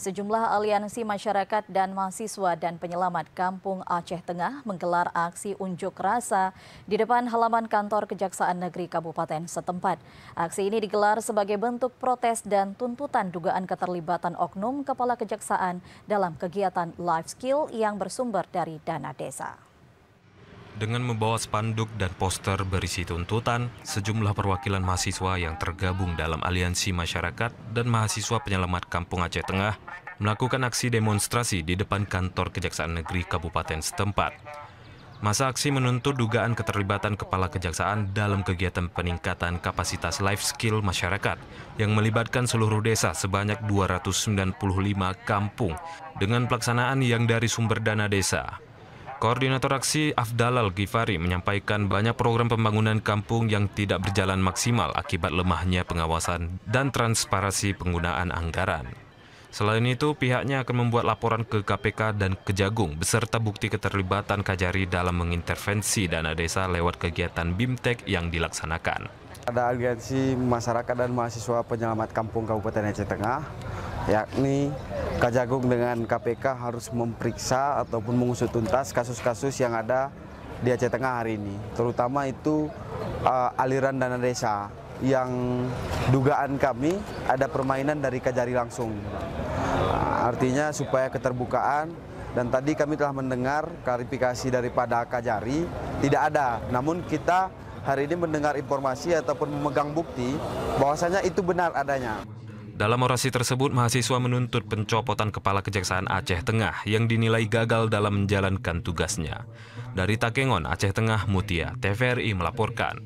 Sejumlah aliansi masyarakat dan mahasiswa dan penyelamat Kampung Aceh Tengah menggelar aksi unjuk rasa di depan halaman kantor Kejaksaan Negeri Kabupaten setempat. Aksi ini digelar sebagai bentuk protes dan tuntutan dugaan keterlibatan oknum Kepala Kejaksaan dalam kegiatan life skill yang bersumber dari dana desa. Dengan membawa spanduk dan poster berisi tuntutan, sejumlah perwakilan mahasiswa yang tergabung dalam aliansi masyarakat dan mahasiswa penyelamat Kampung Aceh Tengah melakukan aksi demonstrasi di depan kantor Kejaksaan Negeri Kabupaten setempat. Masa aksi menuntut dugaan keterlibatan Kepala Kejaksaan dalam kegiatan peningkatan kapasitas life skill masyarakat yang melibatkan seluruh desa sebanyak 295 kampung dengan pelaksanaan yang dari sumber dana desa. Koordinator aksi Afdalal Ghifari menyampaikan banyak program pembangunan kampung yang tidak berjalan maksimal akibat lemahnya pengawasan dan transparansi penggunaan anggaran. Selain itu, pihaknya akan membuat laporan ke KPK dan Kejagung beserta bukti keterlibatan Kajari dalam mengintervensi dana desa lewat kegiatan BIMTEK yang dilaksanakan. Ada aliansi masyarakat dan mahasiswa penyelamat kampung Kabupaten Aceh Tengah, yakni Kejagung dengan KPK harus memeriksa ataupun mengusut tuntas kasus-kasus yang ada di Aceh Tengah hari ini. Terutama itu aliran dana desa yang dugaan kami ada permainan dari Kajari langsung. Artinya supaya keterbukaan, dan tadi kami telah mendengar klarifikasi daripada Kajari tidak ada. Namun kita hari ini mendengar informasi ataupun memegang bukti bahwasanya itu benar adanya. Dalam orasi tersebut, mahasiswa menuntut pencopotan Kepala Kejaksaan Aceh Tengah yang dinilai gagal dalam menjalankan tugasnya. Dari Takengon, Aceh Tengah, Mutia, TVRI melaporkan.